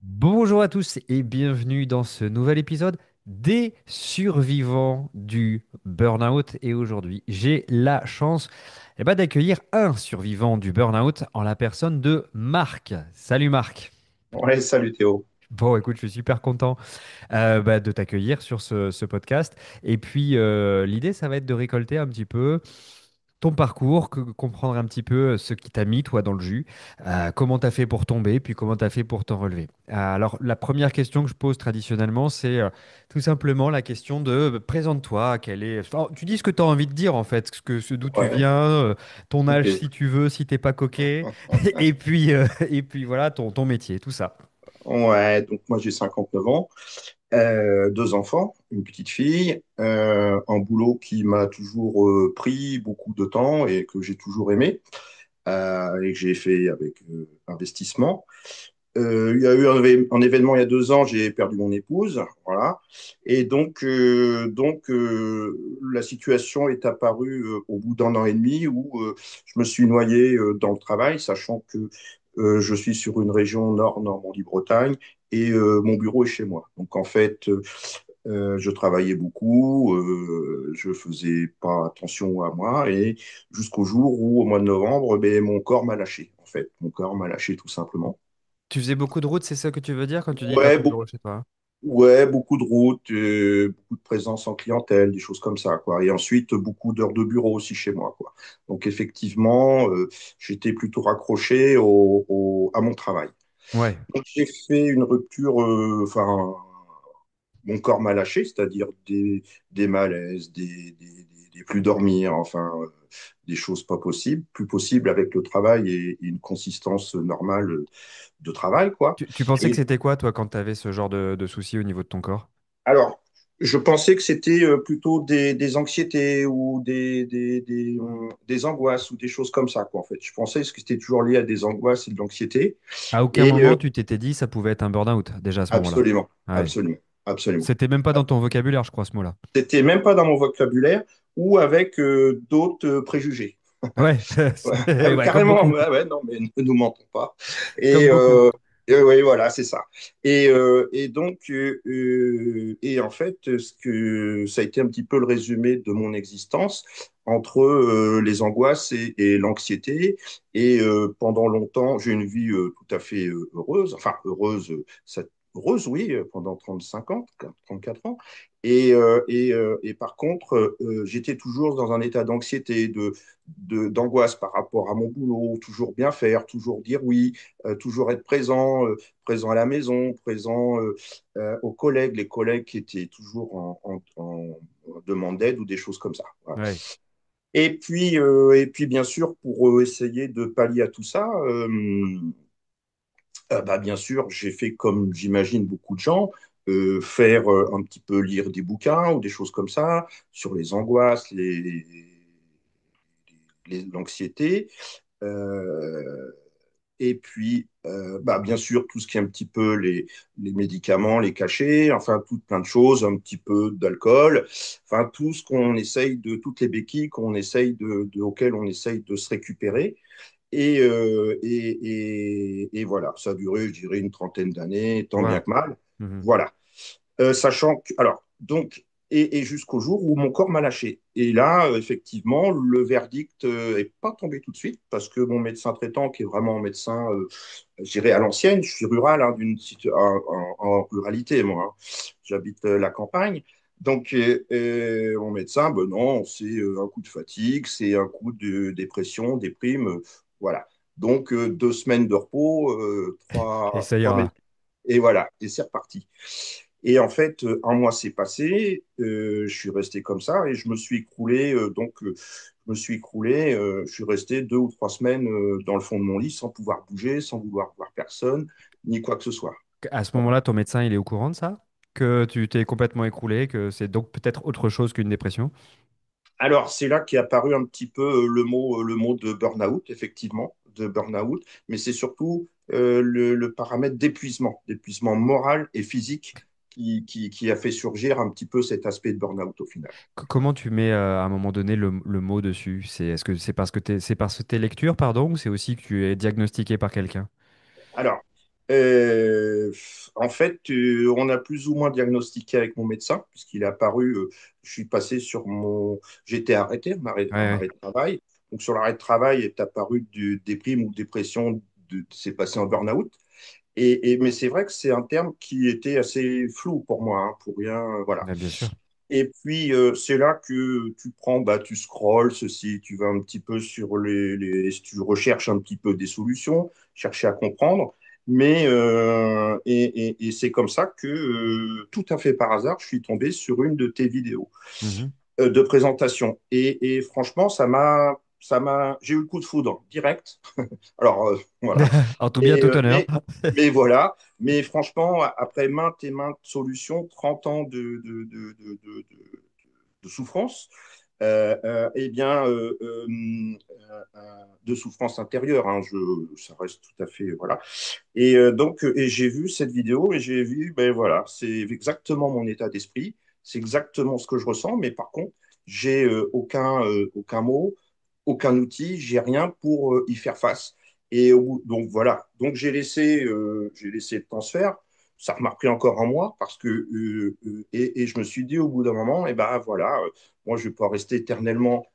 Bonjour à tous et bienvenue dans ce nouvel épisode des survivants du burn-out. Et aujourd'hui, j'ai la chance d'accueillir un survivant du burn-out en la personne de Marc. Salut Marc. Ouais, salut Théo. Bon, écoute, je suis super content de t'accueillir sur ce podcast. Et puis, l'idée, ça va être de récolter un petit peu ton parcours, comprendre un petit peu ce qui t'a mis, toi, dans le jus, comment t'as fait pour tomber, puis comment t'as fait pour t'en relever. Alors, la première question que je pose traditionnellement, c'est tout simplement la question de présente-toi, enfin, tu dis ce que tu as envie de dire, en fait, d'où tu Ouais, viens, ton âge ok. si tu veux, si t'es pas coquet, et puis, et puis voilà, ton métier, tout ça. Ouais, donc moi j'ai 59 ans, deux enfants, une petite fille, un boulot qui m'a toujours pris beaucoup de temps et que j'ai toujours aimé et que j'ai fait avec investissement. Il y a eu un événement il y a 2 ans, j'ai perdu mon épouse, voilà. Et donc, la situation est apparue au bout d'un an et demi où je me suis noyé dans le travail, sachant que je suis sur une région nord, Normandie-Bretagne, et mon bureau est chez moi. Donc en fait, je travaillais beaucoup, je faisais pas attention à moi, et jusqu'au jour où, au mois de novembre, ben, mon corps m'a lâché, en fait. Mon corps m'a lâché tout simplement. Tu faisais beaucoup de routes, c'est ça que tu veux dire quand tu dis t'as Ouais, ton bureau chez toi? ouais, beaucoup de routes, beaucoup de présence en clientèle, des choses comme ça, quoi. Et ensuite, beaucoup d'heures de bureau aussi chez moi, quoi. Donc, effectivement, j'étais plutôt raccroché à mon travail. Ouais. Donc, j'ai fait une rupture, enfin, mon corps m'a lâché, c'est-à-dire des malaises, des plus dormir, enfin, des choses pas possibles, plus possibles avec le travail et une consistance normale de travail, quoi. Tu pensais que Et c'était quoi, toi, quand tu avais ce genre de soucis au niveau de ton corps? alors, je pensais que c'était plutôt des anxiétés ou des angoisses ou des choses comme ça, quoi, en fait. Je pensais que c'était toujours lié à des angoisses et de l'anxiété. À aucun Et moment, tu t'étais dit ça pouvait être un burn-out, déjà à ce moment-là. absolument, Ouais. absolument, absolument. C'était même pas dans ton vocabulaire, je crois, ce mot-là. C'était même pas dans mon vocabulaire ou avec d'autres préjugés. Ouais, Ouais, ouais, comme carrément, beaucoup. ouais, ouais, non, mais ne nous mentons pas. Comme Et, beaucoup. oui, voilà, c'est ça. Et donc, et en fait, ça a été un petit peu le résumé de mon existence entre les angoisses et l'anxiété. Et pendant longtemps, j'ai une vie tout à fait heureuse, enfin heureuse, heureuse, oui, pendant 35 ans, 34 ans. Et par contre, j'étais toujours dans un état d'anxiété, d'angoisse par rapport à mon boulot, toujours bien faire, toujours dire oui, toujours être présent, présent à la maison, présent aux collègues, les collègues qui étaient toujours en demande d'aide ou des choses comme ça. Voilà. Ouais. Et puis, bien sûr, pour essayer de pallier à tout ça, bah, bien sûr, j'ai fait comme j'imagine beaucoup de gens, faire un petit peu lire des bouquins ou des choses comme ça sur les angoisses, l'anxiété. Euh, et puis, bah, bien sûr, tout ce qui est un petit peu les médicaments, les cachets, enfin, tout plein de choses, un petit peu d'alcool, enfin, tout ce qu'on essaye toutes les béquilles auxquelles on essaye de se récupérer. Et voilà, ça a duré, je dirais, une trentaine d'années, tant bien Waouh. que mal. Mhm. Voilà. Sachant que, alors, donc, et jusqu'au jour où mon corps m'a lâché. Et là, effectivement, le verdict est pas tombé tout de suite parce que mon médecin traitant, qui est vraiment un médecin, je dirais à l'ancienne, je suis rural, hein, en ruralité, moi, hein. J'habite la campagne. Donc, mon médecin, ben non, c'est un coup de fatigue, c'est un coup de dépression, déprime, voilà. Donc, 2 semaines de repos, Et trois, ça trois, ira. et voilà, et c'est reparti. Et en fait, un mois s'est passé, je suis resté comme ça et je me suis écroulé. Je me suis écroulé, je suis resté 2 ou 3 semaines dans le fond de mon lit sans pouvoir bouger, sans vouloir voir personne, ni quoi que ce soit. À ce Voilà. moment-là, ton médecin, il est au courant de ça? Que tu t'es complètement écroulé, que c'est donc peut-être autre chose qu'une dépression? Alors, c'est là qu'est apparu un petit peu le mot de burn-out, effectivement, de burn-out, mais c'est surtout le paramètre d'épuisement moral et physique qui a fait surgir un petit peu cet aspect de burn-out au final. Comment tu mets à un moment donné le mot dessus? Est-ce que c'est parce que c'est parce que tes lectures, pardon, ou c'est aussi que tu es diagnostiqué par quelqu'un? Euh, En fait, on a plus ou moins diagnostiqué avec mon médecin, puisqu'il est apparu, je suis passé sur mon... J'étais arrêté, Ouais, en ouais. arrêt de travail. Donc sur l'arrêt de travail est apparu du déprime ou dépression, c'est passé en burn-out. Mais c'est vrai que c'est un terme qui était assez flou pour moi, hein, pour rien, voilà. Ouais, bien sûr. Et puis, c'est là que tu prends, bah, tu scrolles, ceci, tu vas un petit peu sur tu recherches un petit peu des solutions, chercher à comprendre. Et c'est comme ça que, tout à fait par hasard, je suis tombé sur une de tes vidéos Mhm. de présentation. Et franchement, j'ai eu le coup de foudre direct. Alors, voilà. En tout bien, Mais, tout euh, honneur. mais, mais voilà. Mais franchement, après maintes et maintes solutions, 30 ans de souffrance, eh bien, de souffrance intérieure, hein, ça reste tout à fait, voilà. Et j'ai vu cette vidéo et j'ai vu, ben voilà, c'est exactement mon état d'esprit, c'est exactement ce que je ressens, mais par contre, j'ai aucun mot, aucun outil, j'ai rien pour y faire face. Donc voilà, donc j'ai laissé le temps se faire. Ça m'a pris encore un mois parce que et je me suis dit au bout d'un moment, et ben voilà, moi je vais pas rester éternellement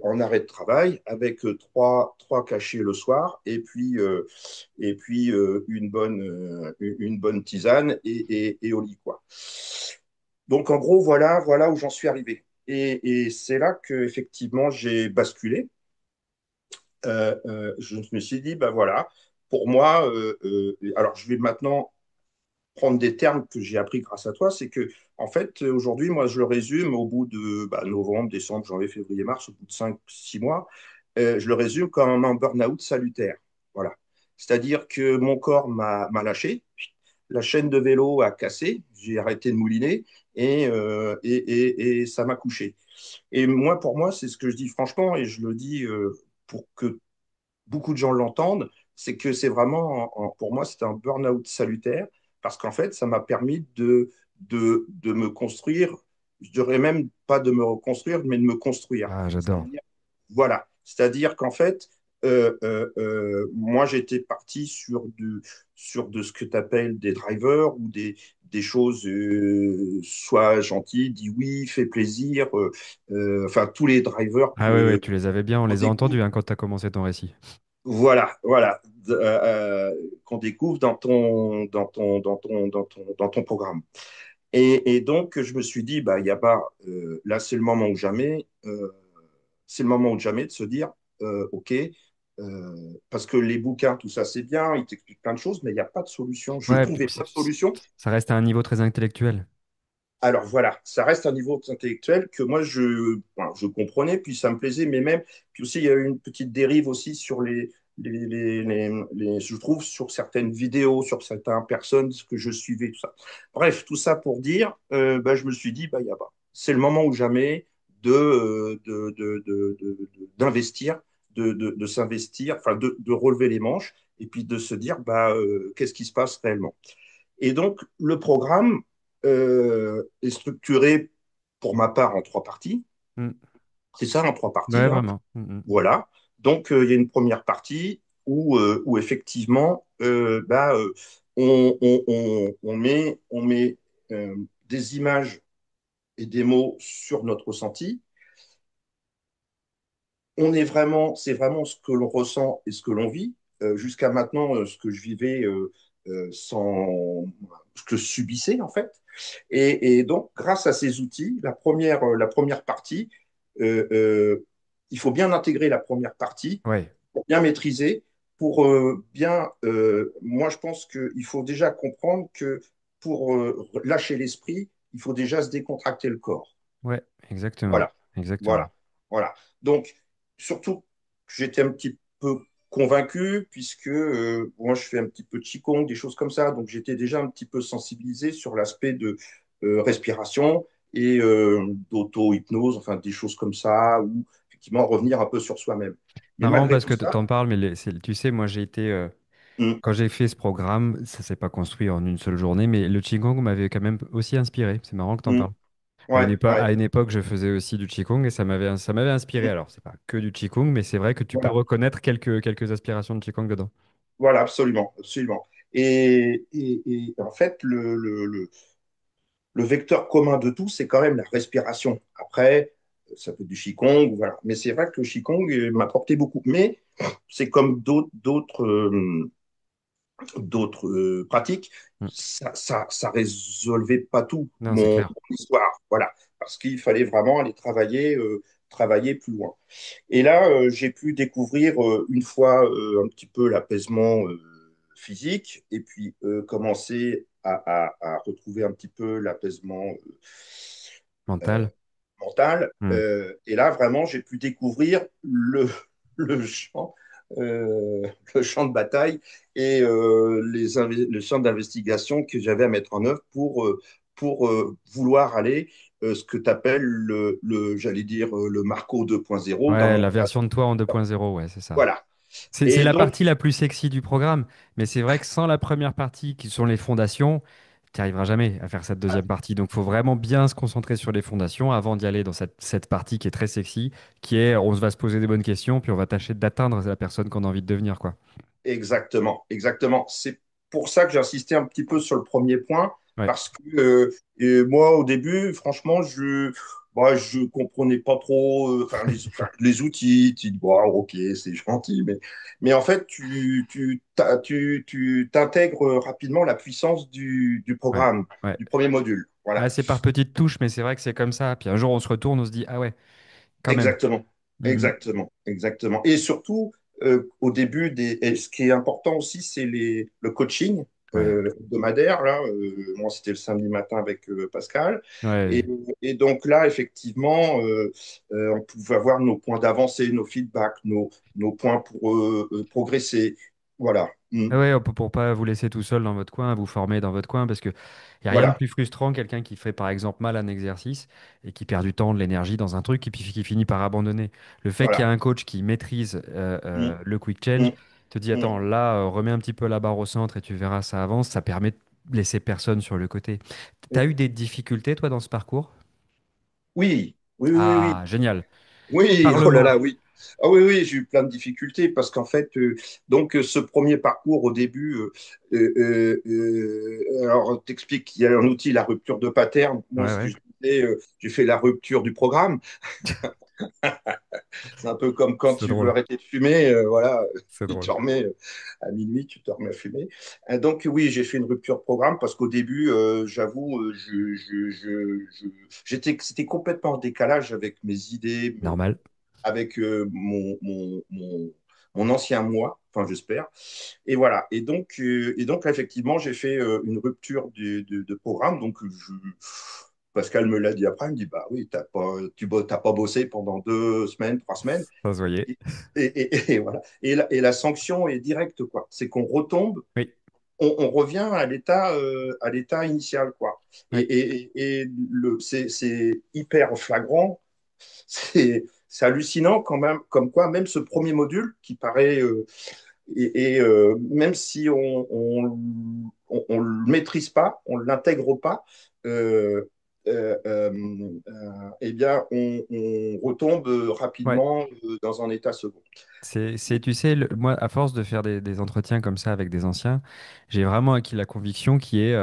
en arrêt de travail avec trois cachets le soir et puis une bonne tisane et au lit, quoi. Donc, en gros, voilà où j'en suis arrivé. Et c'est là que effectivement j'ai basculé. Je me suis dit, bah voilà, pour moi, alors je vais maintenant prendre des termes que j'ai appris grâce à toi, c'est que, en fait, aujourd'hui, moi, je le résume au bout de novembre, décembre, janvier, février, mars, au bout de 5, 6 mois, je le résume comme un burn-out salutaire. Voilà. C'est-à-dire que mon corps m'a lâché, la chaîne de vélo a cassé, j'ai arrêté de mouliner et ça m'a couché. Et moi, pour moi, c'est ce que je dis franchement et je le dis pour que beaucoup de gens l'entendent, c'est que c'est vraiment, pour moi, c'est un burn-out salutaire parce qu'en fait, ça m'a permis de me construire, je dirais même pas de me reconstruire, mais de me construire. Ah, j'adore. C'est-à-dire, voilà, c'est-à-dire qu'en fait, moi, j'étais parti sur de ce que tu appelles des drivers ou des choses, sois gentil, dis oui, fais plaisir, enfin, tous les drivers Ah ouais, ouais, tu les avais bien, on qu'on les a découvre entendus hein, quand tu as commencé ton récit. voilà, qu'on découvre dans ton programme. Et donc, je me suis dit, bah, là, c'est le moment ou jamais de se dire, OK, parce que les bouquins, tout ça, c'est bien, ils t'expliquent plein de choses, mais il n'y a pas de solution. Je ne Ouais, puis trouvais pas de solution. ça reste à un niveau très intellectuel. Alors voilà, ça reste un niveau intellectuel que moi je comprenais, puis ça me plaisait, mais même, puis aussi il y a eu une petite dérive aussi sur je trouve, sur certaines vidéos, sur certaines personnes que je suivais, tout ça. Bref, tout ça pour dire, je me suis dit, bah, y a pas. C'est le moment ou jamais d'investir, de s'investir, enfin de relever les manches, et puis de se dire, qu'est-ce qui se passe réellement. Et donc, le programme est structuré, pour ma part, en trois parties. Mm. C'est ça, en trois Ouais, parties, hein. vraiment. Mm, mm. Voilà. Donc, il y a une première partie où effectivement, on met des images et des mots sur notre ressenti. C'est vraiment ce que l'on ressent et ce que l'on vit. Jusqu'à maintenant, ce que je vivais ce que je subissais en fait. Et donc, grâce à ces outils, la première partie, euh, euh, il faut bien intégrer la première partie Ouais, pour bien maîtriser, moi, je pense qu'il faut déjà comprendre que pour lâcher l'esprit, il faut déjà se décontracter le corps. ouais, exactement. Voilà, Exactement. voilà, voilà. Donc, surtout, j'étais un petit peu convaincu, puisque moi, je fais un petit peu de Qigong, des choses comme ça. Donc, j'étais déjà un petit peu sensibilisé sur l'aspect de respiration et d'auto-hypnose, enfin, des choses comme ça, ou effectivement revenir un peu sur soi-même. Mais Marrant malgré parce tout que ça, t'en parles, mais tu sais, moi j'ai été, hum, quand j'ai fait ce programme, ça s'est pas construit en une seule journée, mais le Qigong m'avait quand même aussi inspiré. C'est marrant que t'en hum, parles. ouais, ouais, À une époque, je faisais aussi du Qigong et ça m'avait inspiré. hum, Alors, c'est pas que du Qigong, mais c'est vrai que tu peux voilà. reconnaître quelques aspirations de Qigong dedans. Voilà, absolument, absolument. Et en fait, le vecteur commun de tout, c'est quand même la respiration. Après, ça peut être du Qigong, voilà. Mais c'est vrai que le Qigong m'a apporté beaucoup. Mais c'est comme d'autres pratiques, Mm. ça résolvait pas tout Non, c'est clair. mon histoire, voilà, parce qu'il fallait vraiment aller travailler plus loin. Et là, j'ai pu découvrir une fois un petit peu l'apaisement physique, et puis commencer à retrouver un petit peu l'apaisement Mental. mental. Mm. Et là, vraiment, j'ai pu découvrir le champ, euh, le champ de bataille et le champ d'investigation que j'avais à mettre en œuvre pour vouloir aller ce que tu appelles j'allais dire, le Marco 2.0 dans Ouais, mon la cas. version de toi en 2.0, ouais, c'est ça. Voilà. C'est Et la donc, partie la plus sexy du programme, mais c'est vrai que sans la première partie, qui sont les fondations, tu n'y arriveras jamais à faire cette deuxième partie. Donc, il faut vraiment bien se concentrer sur les fondations avant d'y aller dans cette partie qui est très sexy, qui est on va se poser des bonnes questions, puis on va tâcher d'atteindre la personne qu'on a envie de devenir, quoi. exactement, exactement. C'est pour ça que j'insistais un petit peu sur le premier point, Ouais. parce que moi, au début, franchement, je comprenais pas trop les outils. Tu dis, bon, ok, c'est gentil, mais en fait, tu t'intègres rapidement la puissance du Ouais. programme, Ouais. du premier module. Ouais, Voilà. c'est par petites touches, mais c'est vrai que c'est comme ça. Puis un jour, on se retourne, on se dit, ah ouais, quand même. Exactement, Mhm. exactement, exactement. Et surtout, au début, et ce qui est important aussi, c'est le coaching Ouais. hebdomadaire. Là, moi, c'était le samedi matin avec Pascal. Et, Ouais. et donc là, effectivement, on pouvait avoir nos points d'avancée, nos feedbacks, nos points pour progresser. Voilà. Mm. Ah ouais, pour pas vous laisser tout seul dans votre coin, vous former dans votre coin, parce que il n'y a rien de Voilà, plus frustrant que quelqu'un qui fait par exemple mal un exercice et qui perd du temps, de l'énergie dans un truc et puis qui finit par abandonner. Le fait qu'il y a voilà. un coach qui maîtrise Mm, le quick change, mm, te dit attends, mm. là, remets un petit peu la barre au centre et tu verras, ça avance, ça permet de laisser personne sur le côté. T'as eu des difficultés toi dans ce parcours? Oui, oui, oui, oui, Ah, oui. génial. Oui, oh là Parle-moi. là, oui. Ah oui, oui, j'ai eu plein de difficultés parce qu'en fait, ce premier parcours au début, alors t'expliques qu'il y a un outil, la rupture de pattern. Moi, Ouais, ce que ouais. je disais, j'ai fait la rupture du programme. C'est un peu comme quand C'est tu veux drôle. arrêter de fumer, voilà, C'est tu te drôle. remets à minuit, tu te remets à fumer. Donc oui, j'ai fait une rupture de programme parce qu'au début, j'avoue, c'était complètement en décalage avec mes idées, Normal. avec mon ancien moi, enfin j'espère. Et voilà. Et donc là, effectivement, j'ai fait une rupture de programme. Donc Pascal me l'a dit après, il me dit, bah oui, t'as pas bossé pendant 2 semaines, 3 semaines. Ça se voyait. Et voilà. Et la sanction est directe, quoi. C'est qu'on retombe, Oui. on revient à l'état initial, quoi. Et, Oui. et, et c'est hyper flagrant, c'est hallucinant quand même, comme quoi même ce premier module qui paraît, même si on le maîtrise pas, on l'intègre pas, euh, eh bien on retombe Ouais. rapidement dans un état second. Tu sais, moi, à force de faire des entretiens comme ça avec des anciens, j'ai vraiment acquis la conviction qui est,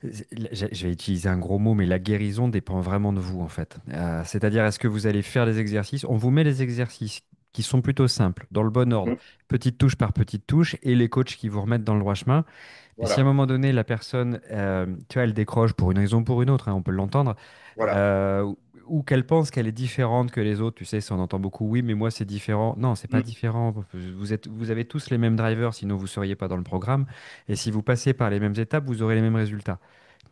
je vais utiliser un gros mot, mais la guérison dépend vraiment de vous, en fait. C'est-à-dire, est-ce que vous allez faire des exercices? On vous met les exercices qui sont plutôt simples, dans le bon ordre, Mm. petite touche par petite touche, et les coachs qui vous remettent dans le droit chemin. Mais si à un Voilà, moment donné, la personne, tu vois, elle décroche pour une raison ou pour une autre, hein, on peut l'entendre, voilà. euh, ou qu'elle pense qu'elle est différente que les autres, tu sais, ça on entend beaucoup, oui, mais moi c'est différent. Non, c'est pas Mm. différent. Vous avez tous les mêmes drivers, sinon vous seriez pas dans le programme. Et si vous passez par les mêmes étapes, vous aurez les mêmes résultats.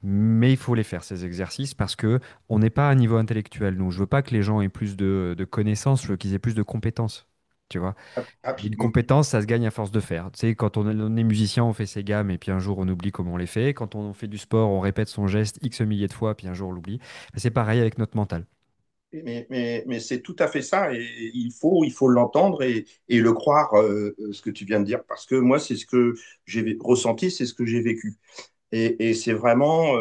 Mais il faut les faire, ces exercices, parce que on n'est pas à un niveau intellectuel. Donc, je veux pas que les gens aient plus de connaissances, je veux qu'ils aient plus de compétences. Tu vois? Et une Mm. compétence, ça se gagne à force de faire. Tu sais, quand on est musicien, on fait ses gammes et puis un jour on oublie comment on les fait. Quand on fait du sport, on répète son geste X milliers de fois, puis un jour on l'oublie. Ben, c'est pareil avec notre mental. Mais c'est tout à fait ça, et il faut l'entendre et le croire, ce que tu viens de dire, parce que moi, c'est ce que j'ai ressenti, c'est ce que j'ai vécu. Et c'est vraiment,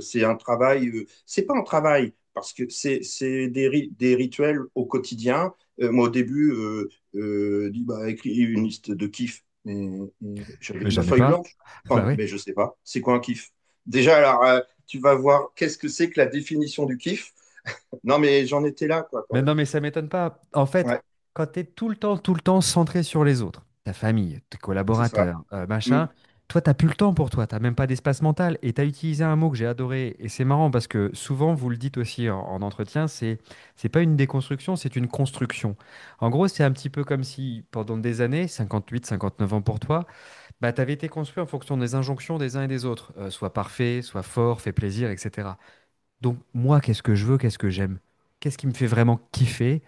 c'est un travail, c'est pas un travail, parce que c'est des rituels au quotidien. Moi, au début, dit, bah, écris une liste de kiffs. j'avais Mais ma j'en ai feuille pas. blanche. Bah Enfin, oui. mais je sais pas. C'est quoi un kiff? Déjà, alors, tu vas voir qu'est-ce que c'est que la définition du kiff. Non, mais j'en étais là, quoi, quand Mais même. non, mais ça m'étonne pas. En fait, Ouais, quand tu es tout le temps centré sur les autres, ta famille, tes c'est ça. collaborateurs, Mm. machin, toi, t'as plus le temps pour toi, t'as même pas d'espace mental. Et tu as utilisé un mot que j'ai adoré. Et c'est marrant parce que souvent, vous le dites aussi en entretien, c'est pas une déconstruction, c'est une construction. En gros, c'est un petit peu comme si pendant des années, 58, 59 ans pour toi, bah, tu avais été construit en fonction des injonctions des uns et des autres. Sois parfait, sois fort, fais plaisir, etc. Donc, moi, qu'est-ce que je veux, qu'est-ce que j'aime? Qu'est-ce qui me fait vraiment kiffer?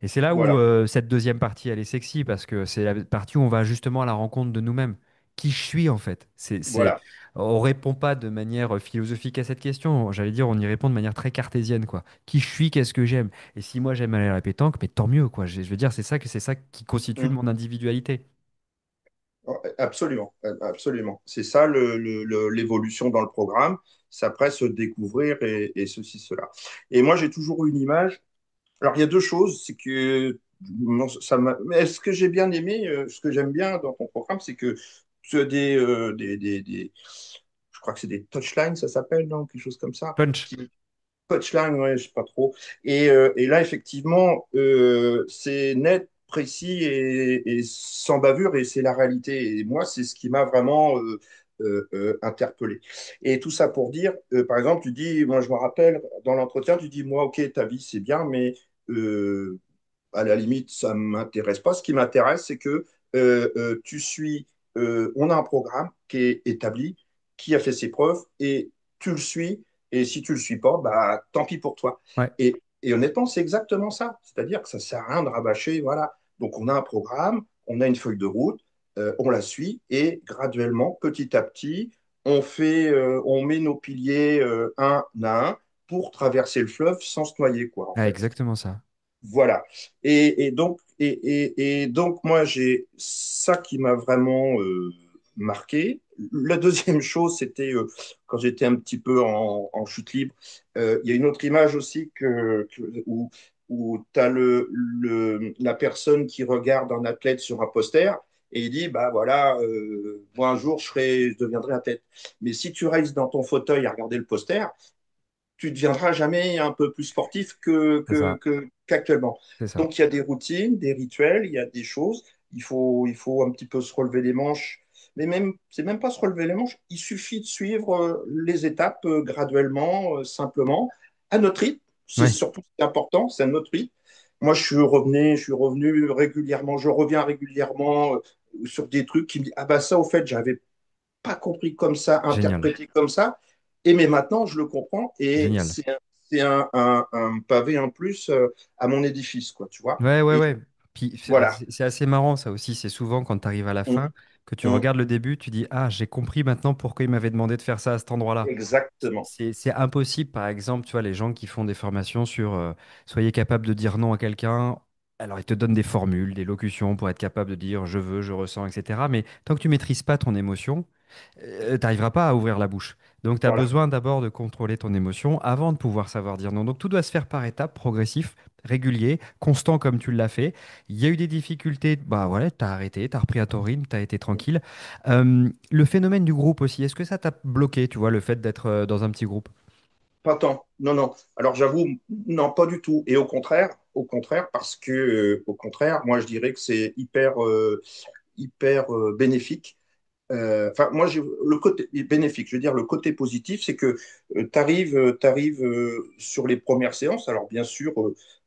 Et c'est là où Voilà, cette deuxième partie, elle est sexy, parce que c'est la partie où on va justement à la rencontre de nous-mêmes. Qui je suis en fait? voilà. On répond pas de manière philosophique à cette question. J'allais dire, on y répond de manière très cartésienne, quoi. Qui je suis, qu'est-ce que j'aime? Et si moi j'aime aller à la pétanque, mais tant mieux, quoi. Je veux dire, c'est ça qui constitue Mm. mon individualité. Absolument, absolument. C'est ça l'évolution dans le programme. C'est après se découvrir et ceci, cela. Et moi, j'ai toujours eu une image. Alors, il y a deux choses. C'est que non, mais ce que j'ai bien aimé, ce que j'aime bien dans ton programme, c'est que tu as je crois que c'est des touchlines, ça s'appelle, non? Quelque chose comme ça. Punch. Punchline, ouais, je sais pas trop. Et là, effectivement, c'est net, précis et sans bavure, et c'est la réalité. Et moi, c'est ce qui m'a vraiment interpellé. Et tout ça pour dire, par exemple, tu dis, moi, je me rappelle, dans l'entretien, tu dis, moi, ok, ta vie, c'est bien, mais euh, à la limite, ça ne m'intéresse pas. Ce qui m'intéresse, c'est que tu suis, on a un programme qui est établi, qui a fait ses preuves, et tu le suis. Et si tu le suis pas, bah, tant pis pour toi. Ouais, Et honnêtement, c'est exactement ça. C'est-à-dire que ça sert à rien de rabâcher. Voilà. Donc, on a un programme, on a une feuille de route, on la suit, et graduellement, petit à petit, on met nos piliers un à un pour traverser le fleuve sans se noyer, quoi, en ah, fait. exactement ça. Voilà. Et donc, moi, j'ai ça qui m'a vraiment marqué. La deuxième chose, c'était quand j'étais un petit peu en chute libre. Il y a une autre image aussi où tu as la personne qui regarde un athlète sur un poster et il dit, bah voilà, moi un jour, je deviendrai athlète. Mais si tu restes dans ton fauteuil à regarder le poster, tu deviendras jamais un peu plus sportif C'est ça. qu'actuellement. C'est ça. Donc, il y a des routines, des rituels, il y a des choses. Il faut un petit peu se relever les manches. Mais même, c'est même pas se relever les manches. Il suffit de suivre les étapes graduellement, simplement, à notre rythme. C'est Ouais, surtout ce qui est important, c'est à notre rythme. Moi, je suis revenu régulièrement, je reviens régulièrement sur des trucs qui me disent, ah bah ça, au fait, j'avais pas compris comme ça, génial. interprété comme ça. Et mais maintenant, je le comprends et Génial. c'est un pavé en plus à mon édifice, quoi, tu vois. Ouais, ouais, Et ouais. Puis voilà. c'est assez marrant ça aussi. C'est souvent quand tu arrives à la Mm, fin, que tu mm, regardes le début, tu dis, ah, j'ai compris maintenant pourquoi il m'avait demandé de faire ça à cet endroit-là. exactement. C'est impossible, par exemple, tu vois, les gens qui font des formations sur soyez capable de dire non à quelqu'un. Alors, ils te donnent des formules, des locutions pour être capable de dire je veux, je ressens, etc. Mais tant que tu maîtrises pas ton émotion, tu n'arriveras pas à ouvrir la bouche. Donc, tu as Voilà. besoin d'abord de contrôler ton émotion avant de pouvoir savoir dire non. Donc, tout doit se faire par étapes, progressif, régulier, constant comme tu l'as fait. Il y a eu des difficultés, bah voilà, tu as arrêté, tu as repris à ton rythme, tu as été tranquille. Le phénomène du groupe aussi, est-ce que ça t'a bloqué, tu vois, le fait d'être dans un petit groupe? Pas tant. Non, non. Alors j'avoue, non, pas du tout. Et au contraire, parce que, au contraire, moi je dirais que c'est hyper bénéfique. Enfin, moi, le côté bénéfique, je veux dire, le côté positif, c'est que tu arrives sur les premières séances, alors bien sûr,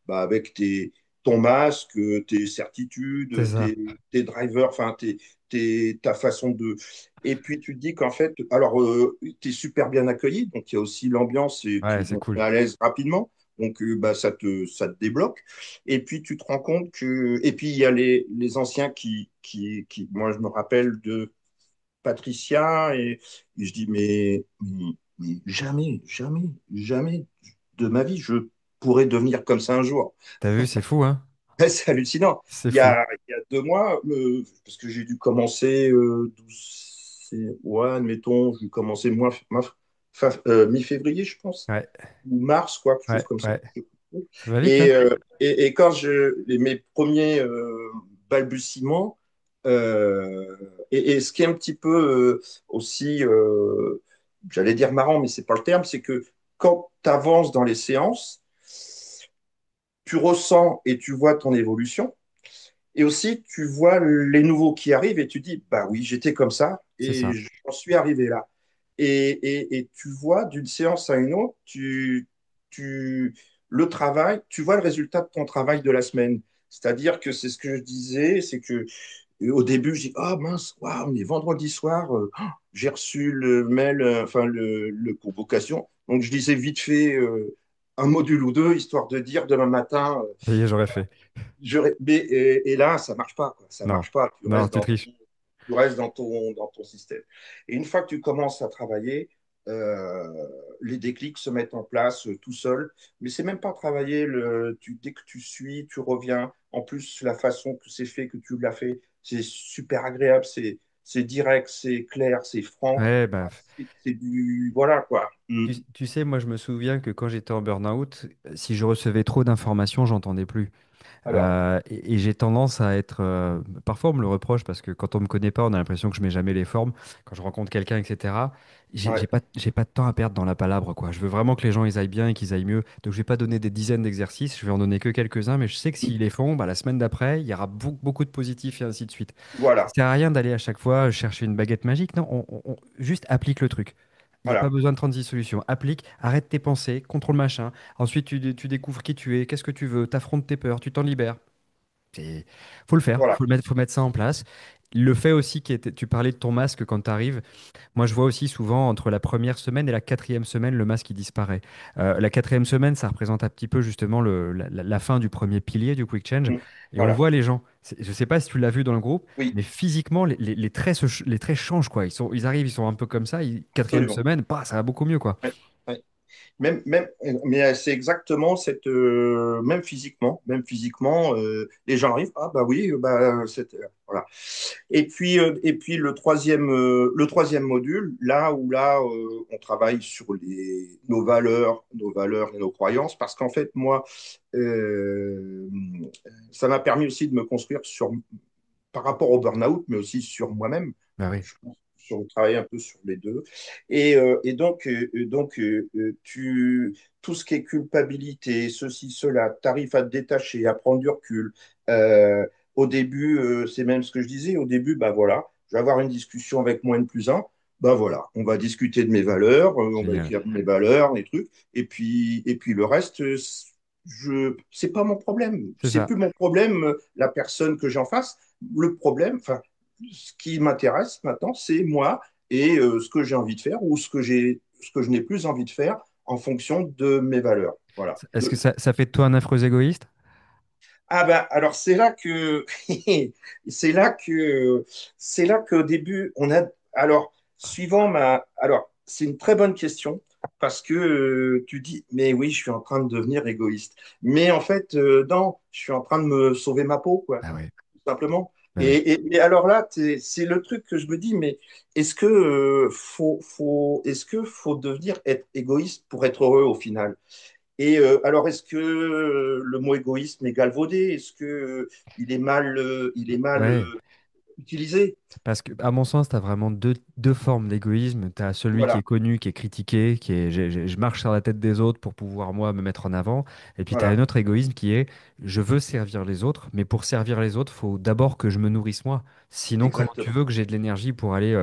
bah, avec ton masque, tes C'est certitudes, ça. tes drivers, enfin, ta façon de... Et puis tu te dis qu'en fait, alors, tu es super bien accueilli, donc il y a aussi l'ambiance et Ouais, tu c'est bon, t'es cool. à l'aise rapidement. Donc, bah, ça te débloque. Et puis, tu te rends compte que. Et puis, il y a les anciens moi, je me rappelle de Patricia et je dis mais jamais, jamais, jamais de ma vie je pourrais devenir comme ça un jour. T'as vu, c'est fou, hein? C'est hallucinant. C'est fou. Il y a 2 mois, parce que j'ai dû commencer, ouais, admettons, j'ai commencé mi-février, je pense, Ouais, ou mars, quoi, quelque chose ouais, comme ça. ouais. Ça va vite, hein? Et quand mes premiers balbutiements, Euh, et ce qui est un petit peu aussi, j'allais dire marrant, mais c'est pas le terme, c'est que quand tu avances dans les séances, tu ressens et tu vois ton évolution. Et aussi, tu vois les nouveaux qui arrivent et tu dis, bah oui, j'étais comme ça C'est et ça. j'en suis arrivé là. Et tu vois d'une séance à une autre, tu, le travail, tu vois le résultat de ton travail de la semaine. C'est-à-dire que c'est ce que je disais, c'est que au début, j'ai dit, oh mince, waouh, on est vendredi soir, j'ai reçu le mail, enfin le convocation. Donc je lisais vite fait un module ou deux, histoire de dire demain matin, Ça y est, j'aurais fait. et là, ça marche pas, quoi. Ça Non, marche pas. non, tu triches. Tu restes dans ton système. Et une fois que tu commences à travailler, euh, les déclics se mettent en place tout seul. Mais c'est même pas travailler. Dès que tu suis, tu reviens. En plus, la façon que c'est fait, que tu l'as fait, c'est super agréable. C'est direct, c'est clair, c'est franc. Ouais, bah, C'est du. Voilà, quoi. Mm. tu sais, moi, je me souviens que quand j'étais en burn-out, si je recevais trop d'informations, j'entendais plus. Alors, Et j'ai tendance à être. Parfois, on me le reproche parce que quand on me connaît pas, on a l'impression que je mets jamais les formes. Quand je rencontre quelqu'un, etc., ouais. j'ai pas de temps à perdre dans la palabre, quoi. Je veux vraiment que les gens ils aillent bien et qu'ils aillent mieux. Donc, je vais pas donner des dizaines d'exercices. Je vais en donner que quelques-uns, mais je sais que Mm. s'ils les font, bah, la semaine d'après, il y aura beaucoup de positifs et ainsi de suite. Ça Voilà. sert à rien d'aller à chaque fois chercher une baguette magique. Non, juste applique le truc. Il n'y a pas Voilà. besoin de 36 solutions. Applique, arrête tes pensées, contrôle machin. Ensuite, tu découvres qui tu es, qu'est-ce que tu veux, t'affrontes tes peurs, tu t'en libères. C'est, faut le faire, Voilà. faut mettre ça en place. Le fait aussi tu parlais de ton masque quand tu arrives. Moi, je vois aussi souvent entre la première semaine et la quatrième semaine, le masque qui disparaît. La quatrième semaine, ça représente un petit peu justement la fin du premier pilier du Quick Change. Mm. Et on Voilà. voit les gens. Je sais pas si tu l'as vu dans le groupe, Oui, mais physiquement, les traits, les traits changent, quoi. Ils arrivent, ils sont un peu comme ça. Quatrième absolument. semaine, bah, ça va beaucoup mieux, quoi. Ouais. Ouais. Mais c'est exactement cette, même physiquement, les gens arrivent, ah bah oui, bah voilà. Et puis le troisième module, on travaille sur nos valeurs et nos croyances, parce qu'en fait, moi, euh, ça m'a permis aussi de me construire par rapport au burn-out, mais aussi sur moi-même. Bah oui, Je pense sur travailler un peu sur les deux. Tout ce qui est culpabilité, ceci, cela, tu arrives à te détacher, à prendre du recul. Euh, Au début, c'est même ce que je disais, au début, bah voilà, je vais avoir une discussion avec moi N+1. Ben voilà, on va discuter de mes valeurs, on va génial. écrire mes valeurs, les trucs, et puis le reste, c'est pas mon problème. C'est C'est ça. plus mon problème, la personne que j'en face. Le problème, enfin, ce qui m'intéresse maintenant, c'est moi et ce que j'ai envie de faire ou ce que je n'ai plus envie de faire en fonction de mes valeurs. Voilà. Est-ce que ça fait de toi un affreux égoïste? Ah ben alors c'est là que c'est là que c'est là qu'au début on a alors suivant ma alors c'est une très bonne question parce que tu dis mais oui je suis en train de devenir égoïste mais en fait non je suis en train de me sauver ma peau quoi Bah oui, tout simplement bah oui. et alors là c'est le truc que je me dis mais est-ce que est-ce que faut devenir être égoïste pour être heureux au final et alors, est-ce que le mot égoïsme est galvaudé? Est-ce que il est mal Ouais. utilisé? Parce que, à mon sens, tu as vraiment deux formes d'égoïsme. Tu as celui qui est Voilà, connu, qui est critiqué, qui est je marche sur la tête des autres pour pouvoir, moi, me mettre en avant. Et puis, tu as un voilà, autre égoïsme qui est je veux servir les autres, mais pour servir les autres, il faut d'abord que je me nourrisse moi. Sinon, comment tu exactement. veux que j'ai de l'énergie pour aller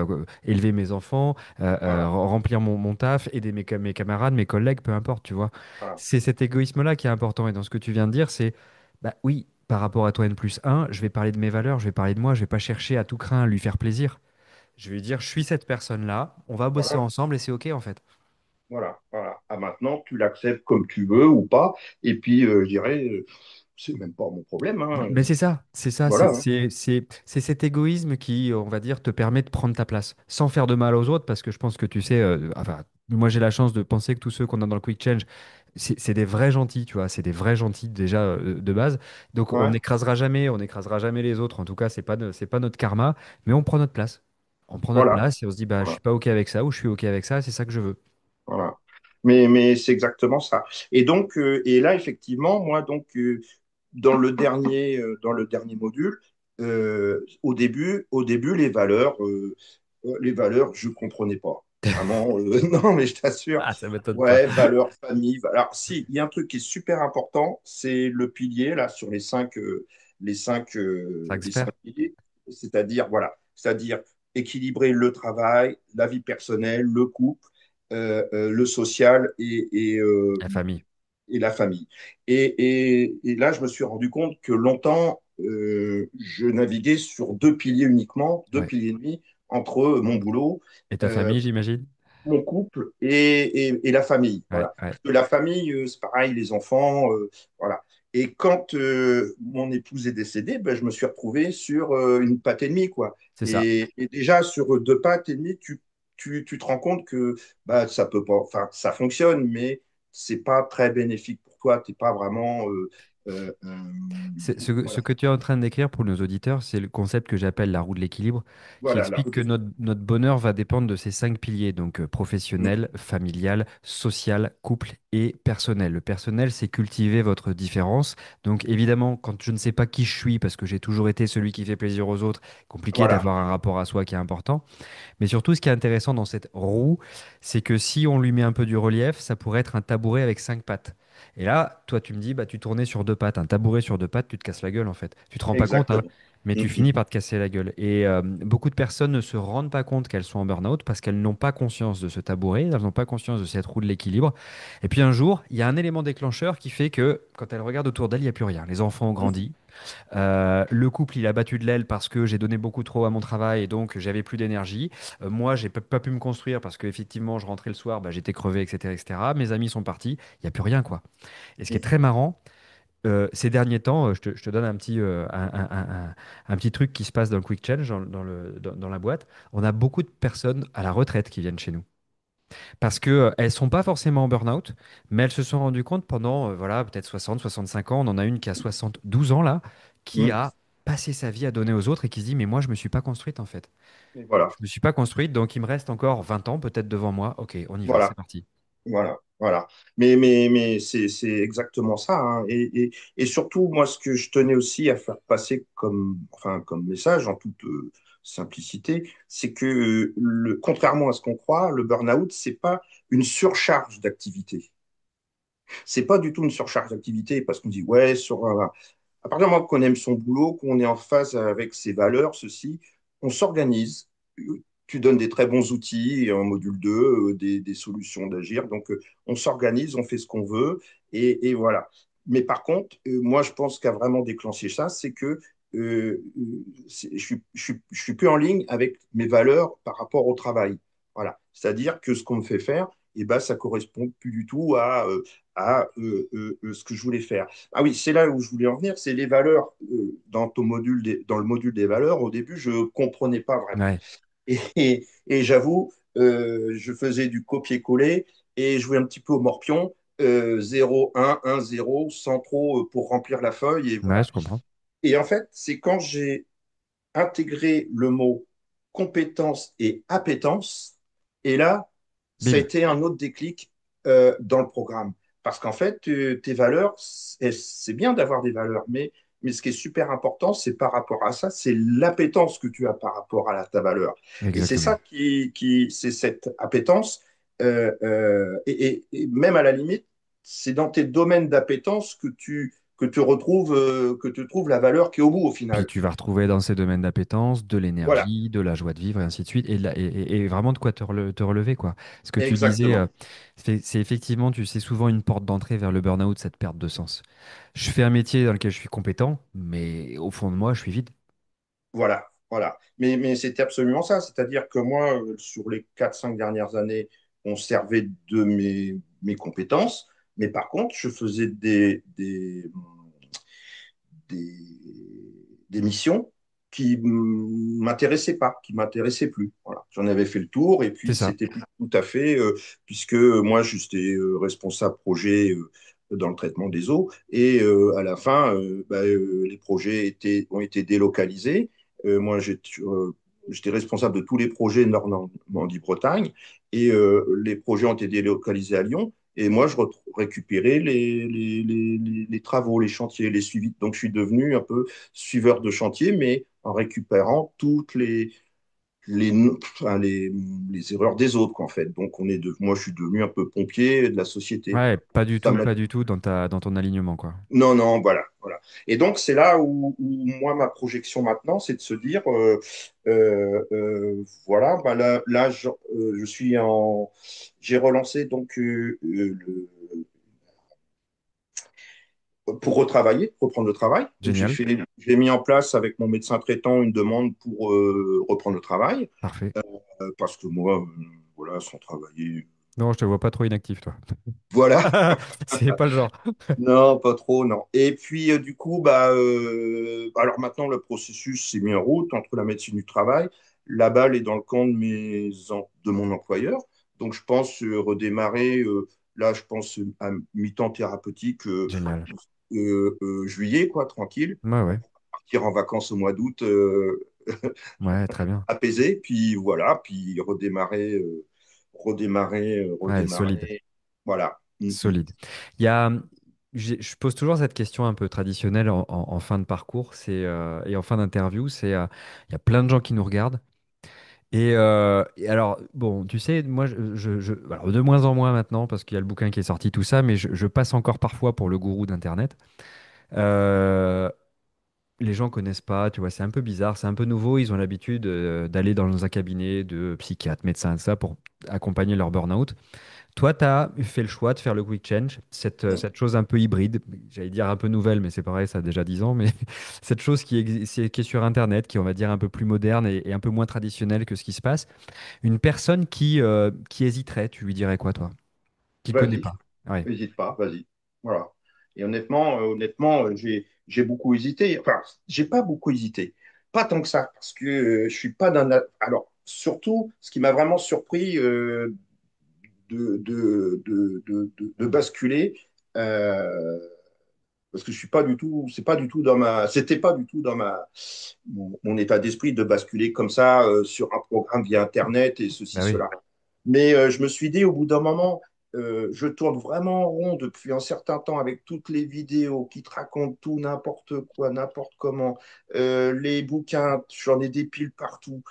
élever mes enfants, Voilà, remplir mon taf, aider mes camarades, mes collègues, peu importe, tu vois. voilà, C'est cet égoïsme-là qui est important. Et dans ce que tu viens de dire, c'est bah oui, par rapport à toi N+1, je vais parler de mes valeurs, je vais parler de moi, je vais pas chercher à tout craint à lui faire plaisir. Je vais lui dire, je suis cette personne-là, on va bosser voilà, ensemble et c'est OK en fait. voilà. Ah, maintenant, tu l'acceptes comme tu veux ou pas. Et puis, je dirais, c'est même pas mon problème, hein. Mais c'est ça, Voilà, hein. c'est cet égoïsme qui, on va dire, te permet de prendre ta place, sans faire de mal aux autres, parce que je pense que tu sais, enfin, moi j'ai la chance de penser que tous ceux qu'on a dans le Quick Change, c'est des vrais gentils, tu vois, c'est des vrais gentils déjà de base. Donc Ouais, on n'écrasera jamais les autres, en tout cas, c'est pas notre karma, mais on prend notre place. On prend notre voilà, place et on se dit, bah, je voilà, suis pas OK avec ça ou je suis OK avec ça, c'est ça que je veux. voilà. Mais c'est exactement ça. Et donc, et là, effectivement, moi, donc, dans le dernier module, au début, les valeurs, je comprenais pas. Vraiment, non, mais je t'assure. Ah, ça m'étonne pas. Ouais, valeurs, famille. Alors, si, il y a un truc qui est super important, c'est le pilier, là, sur Cinq les cinq sphères. piliers. C'est-à-dire, voilà, c'est-à-dire équilibrer le travail, la vie personnelle, le couple, le social La famille. et la famille. Et là, je me suis rendu compte que longtemps, je naviguais sur deux piliers uniquement, deux Ouais. piliers et demi, entre mon boulot, Et ta euh, famille, j'imagine? mon couple et la famille. Ouais, Voilà. ouais, Parce que la famille, c'est pareil, les enfants, voilà. Et quand mon épouse est décédée, ben, je me suis retrouvé sur une patte et demie, quoi. c'est ça. Et déjà, sur deux pattes et demie, tu te rends compte que bah, ça peut pas, enfin, ça fonctionne, mais c'est pas très bénéfique pour toi. T'es pas vraiment, Ce voilà, que tu es en train de décrire pour nos auditeurs, c'est le concept que j'appelle la roue de l'équilibre, qui voilà, la explique route que des... notre bonheur va dépendre de ces cinq piliers, donc Mm, professionnel, familial, social, couple et personnel. Le personnel, c'est cultiver votre différence. Donc évidemment, quand je ne sais pas qui je suis, parce que j'ai toujours été celui qui fait plaisir aux autres, compliqué voilà. d'avoir un rapport à soi qui est important. Mais surtout, ce qui est intéressant dans cette roue, c'est que si on lui met un peu du relief, ça pourrait être un tabouret avec cinq pattes. Et là, toi, tu me dis, bah, tu tournais sur deux pattes. Un tabouret sur deux pattes, tu te casses la gueule, en fait. Tu te rends pas compte, hein, Exactement. mais Mm, tu mm, finis par te casser la gueule. Et beaucoup de personnes ne se rendent pas compte qu'elles sont en burn-out parce qu'elles n'ont pas conscience de ce tabouret, elles n'ont pas conscience de cette roue de l'équilibre. Et puis un jour, il y a un élément déclencheur qui fait que quand elles regardent autour d'elles, il n'y a plus rien. Les enfants ont mm. grandi, le couple, il a battu de l'aile parce que j'ai donné beaucoup trop à mon travail et donc j'avais plus d'énergie. Moi, j'ai pas pu me construire parce qu'effectivement, je rentrais le soir, bah, j'étais crevé, etc., etc. Mes amis sont partis, il n'y a plus rien, quoi. Et ce qui est Mm. très marrant, ces derniers temps, je te donne un petit truc qui se passe dans le Quick Change, dans la boîte. On a beaucoup de personnes à la retraite qui viennent chez nous. Parce que, elles sont pas forcément en burn-out, mais elles se sont rendues compte pendant, voilà, peut-être 60, 65 ans. On en a une qui a 72 ans là, qui Mm. a passé sa vie à donner aux autres et qui se dit, mais moi, je me suis pas construite en fait. Et voilà. Je me suis pas construite, donc il me reste encore 20 ans peut-être devant moi. Ok, on y va, c'est Voilà. parti. Voilà, voilà. Mais c'est exactement ça, hein. Et surtout, moi, ce que je tenais aussi à faire passer comme message, en toute simplicité, c'est que contrairement à ce qu'on croit, le burn-out, c'est pas une surcharge d'activité. C'est pas du tout une surcharge d'activité parce qu'on dit, ouais, à partir du moment qu'on aime son boulot, qu'on est en phase avec ses valeurs, ceci, on s'organise. Tu donnes des très bons outils en module 2, des solutions d'agir. Donc, on s'organise, on fait ce qu'on veut, et voilà. Mais par contre, moi, je pense qu'à vraiment déclencher ça, c'est que je suis plus en ligne avec mes valeurs par rapport au travail. Voilà. C'est-à-dire que ce qu'on me fait faire, eh ben, ça correspond plus du tout à ce que je voulais faire. Ah oui, c'est là où je voulais en venir, c'est les valeurs. Dans le module des valeurs, au début, je ne comprenais pas vraiment. Ouais, Et j'avoue, je faisais du copier-coller et jouais un petit peu au morpion, 0, 1, 1, 0, sans trop pour remplir la feuille. Et ouais, voilà. je comprends. Et en fait, c'est quand j'ai intégré le mot compétence et appétence, et là, ça a Bim. été un autre déclic dans le programme. Parce qu'en fait, tes valeurs, c'est bien d'avoir des valeurs, mais ce qui est super important, c'est par rapport à ça, c'est l'appétence que tu as par rapport à ta valeur. Et c'est ça Exactement. c'est cette appétence, et même à la limite, c'est dans tes domaines d'appétence que tu trouves la valeur qui est au bout au Puis final. tu vas retrouver dans ces domaines d'appétence de Voilà, l'énergie, de la joie de vivre et ainsi de suite, et vraiment de quoi te relever, quoi. Ce que tu disais, exactement. c'est effectivement, tu sais, souvent une porte d'entrée vers le burn-out, cette perte de sens. Je fais un métier dans lequel je suis compétent, mais au fond de moi, je suis vide. Voilà, voilà. Mais c'était absolument ça. C'est-à-dire que moi, sur les 4, 5 dernières années, on servait de mes compétences, mais par contre, je faisais des, des missions qui m'intéressaient pas, qui m'intéressaient plus. Voilà. J'en avais fait le tour et C'est puis ça. c'était plus tout à fait, puisque moi, j'étais responsable projet dans le traitement des eaux et à la fin, les projets ont été délocalisés. Moi, j'étais responsable de tous les projets Nord-Normandie-Bretagne et les projets ont été délocalisés à Lyon. Et moi, je récupérais les travaux, les chantiers, les suivis. Donc, je suis devenu un peu suiveur de chantier, mais en récupérant toutes les, enfin, les erreurs des autres, quoi, en fait. Donc, moi, je suis devenu un peu pompier de la société. Ouais, Ça me l'a- pas du tout dans ton alignement, quoi. Non, non, voilà, voilà. Et donc, c'est là où moi, ma projection maintenant, c'est de se dire, voilà, bah là je suis j'ai relancé donc pour retravailler, reprendre le travail. Donc, Génial, j'ai mis en place avec mon médecin traitant une demande pour reprendre le travail, parfait. parce que moi, voilà, sans travailler, Non, je te vois pas trop inactif, toi. voilà. C'est pas le genre. Non, pas trop, non. Et puis, du coup, alors maintenant, le processus s'est mis en route entre la médecine du travail. La balle est dans le camp de mon employeur. Donc, je pense redémarrer, là, je pense à mi-temps thérapeutique, Génial. juillet, quoi, tranquille, Ouais, ouais. partir en vacances au mois d'août, Ouais, très bien. apaisé, puis voilà, puis Ouais, solide. redémarrer. Voilà. Mhm. Solide. Il y a, je pose toujours cette question un peu traditionnelle en fin de parcours et en fin d'interview, il y a plein de gens qui nous regardent. Et alors, bon, tu sais, moi, alors de moins en moins maintenant, parce qu'il y a le bouquin qui est sorti, tout ça, mais je passe encore parfois pour le gourou d'Internet. Euh, les gens connaissent pas, tu vois, c'est un peu bizarre, c'est un peu nouveau. Ils ont l'habitude d'aller dans un cabinet de psychiatre, médecin, ça, pour accompagner leur burn-out. Toi, tu as fait le choix de faire le quick change, cette chose un peu hybride, j'allais dire un peu nouvelle, mais c'est pareil, ça a déjà 10 ans, mais cette chose qui est sur Internet, qui est, on va dire, un peu plus moderne et un peu moins traditionnelle que ce qui se passe. Une personne qui hésiterait, tu lui dirais quoi, toi? Qui connaît Vas-y. pas. Ouais, N'hésite pas, vas-y. Voilà. Et honnêtement, j'ai beaucoup hésité. Enfin, j'ai pas beaucoup hésité. Pas tant que ça, parce que je suis pas d'un. Alors, surtout, ce qui m'a vraiment surpris de basculer, euh, parce que je suis pas du tout, c'est pas du tout dans c'était pas du tout dans mon état d'esprit de basculer comme ça sur un programme via Internet et ceci, bah oui, cela. Mais je me suis dit, au bout d'un moment, je tourne vraiment en rond depuis un certain temps avec toutes les vidéos qui te racontent tout, n'importe quoi, n'importe comment. Les bouquins, j'en ai des piles partout.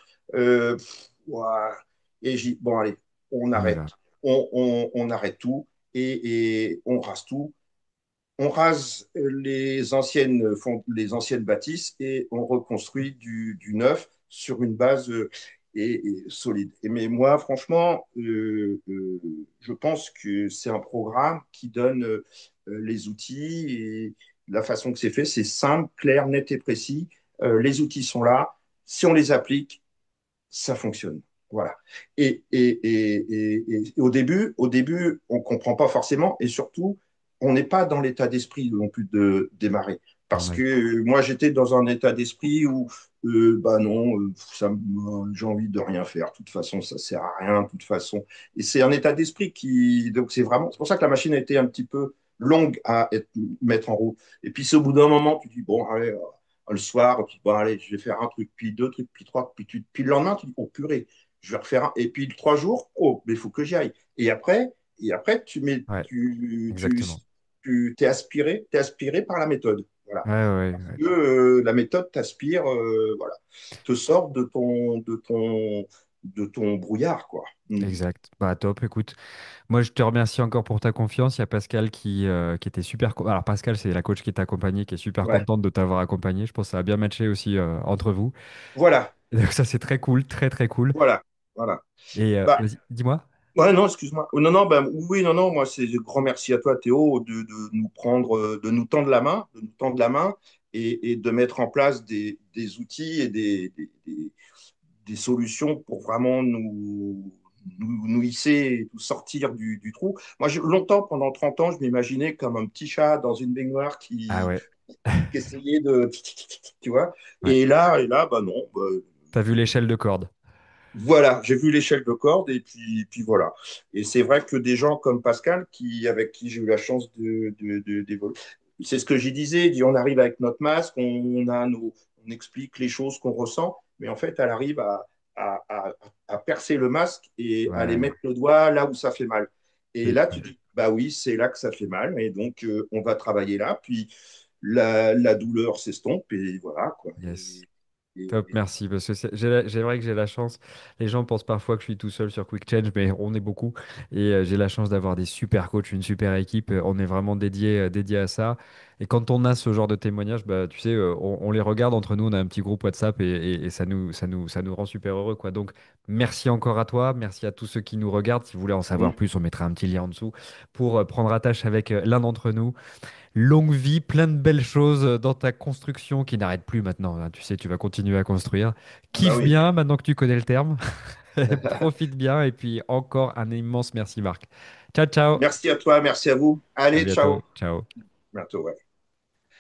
Ouah. Et j'ai dit, bon, allez, on on y arrête. va. On arrête tout et on rase tout. On rase les anciennes bâtisses et on reconstruit du neuf sur une base et solide. Mais moi, franchement, je pense que c'est un programme qui donne les outils et la façon que c'est fait, c'est simple, clair, net et précis. Les outils sont là. Si on les applique, ça fonctionne. Voilà. Et au début, on ne comprend pas forcément et surtout, on n'est pas dans l'état d'esprit non plus de démarrer. Parce que Normal. moi, j'étais dans un état d'esprit où, bah non, j'ai envie de rien faire. De toute façon, ça sert à rien. De toute façon. Et c'est un état d'esprit qui. Donc, c'est pour ça que la machine a été un petit peu longue mettre en route. Et puis, c'est au bout d'un moment, tu dis, bon, allez, le soir, tu dis, bon, allez, je vais faire un truc, puis deux trucs, puis trois, puis le lendemain, tu dis, oh purée, je vais refaire un. Et puis 3 jours, oh, mais il faut que j'y aille. Et après Ouais, exactement. tu t'es aspiré par la méthode. Voilà. Ouais, ouais, Parce ouais. que la méthode t'aspire, voilà, te sort de ton brouillard, quoi. Mm. Exact. Bah top, écoute. Moi, je te remercie encore pour ta confiance. Il y a Pascal qui était super. Alors, Pascal, c'est la coach qui t'a accompagné, qui est super Ouais. contente de t'avoir accompagné. Je pense que ça a bien matché aussi entre vous. Voilà, Et donc, ça, c'est très cool, très, très cool. voilà, voilà. Et Bah, vas-y, dis-moi. ouais, non, excuse-moi. Non, non, ben, oui, non, non, moi, c'est un grand merci à toi, Théo, de nous prendre, de nous tendre la main, et de mettre en place des outils et des solutions pour vraiment nous hisser, nous sortir du trou. Moi, longtemps, pendant 30 ans, je m'imaginais comme un petit chat dans une baignoire Ah qui, ouais, qui essayait de, tu vois. ouais. Et là, bah non, bah, T'as vu l'échelle de corde. voilà, j'ai vu l'échelle de corde et puis voilà. Et c'est vrai que des gens comme Pascal, avec qui j'ai eu la chance d'évoluer, c'est ce que j'y disais, on arrive avec notre masque, on explique les choses qu'on ressent, mais en fait, elle arrive à, à- à percer le masque et à aller Ouais, mettre le doigt là où ça fait mal. Et c'est là, tu dis, bah oui, c'est là que ça fait mal, et donc on va travailler là, puis la douleur s'estompe, et voilà, quoi. yes. Et- Top, merci. Parce que j'ai vrai que j'ai la chance. Les gens pensent parfois que je suis tout seul sur Quick Change, mais on est beaucoup. Et j'ai la chance d'avoir des super coachs, une super équipe. On est vraiment dédié à ça. Et quand on a ce genre de témoignages, bah, tu sais, on les regarde entre nous. On a un petit groupe WhatsApp et ça nous rend super heureux, quoi. Donc, merci encore à toi. Merci à tous ceux qui nous regardent. Si vous voulez en savoir Mm. plus, on mettra un petit lien en dessous pour prendre attache avec l'un d'entre nous. Longue vie, plein de belles choses dans ta construction qui n'arrête plus maintenant, hein. Tu sais, tu vas continuer à construire. Bah Kiffe oui. bien maintenant que tu connais le terme. Profite bien. Et puis encore un immense merci, Marc. Ciao, ciao. Merci à toi, merci à vous. À Allez, bientôt. ciao. Ciao. Bientôt, ouais.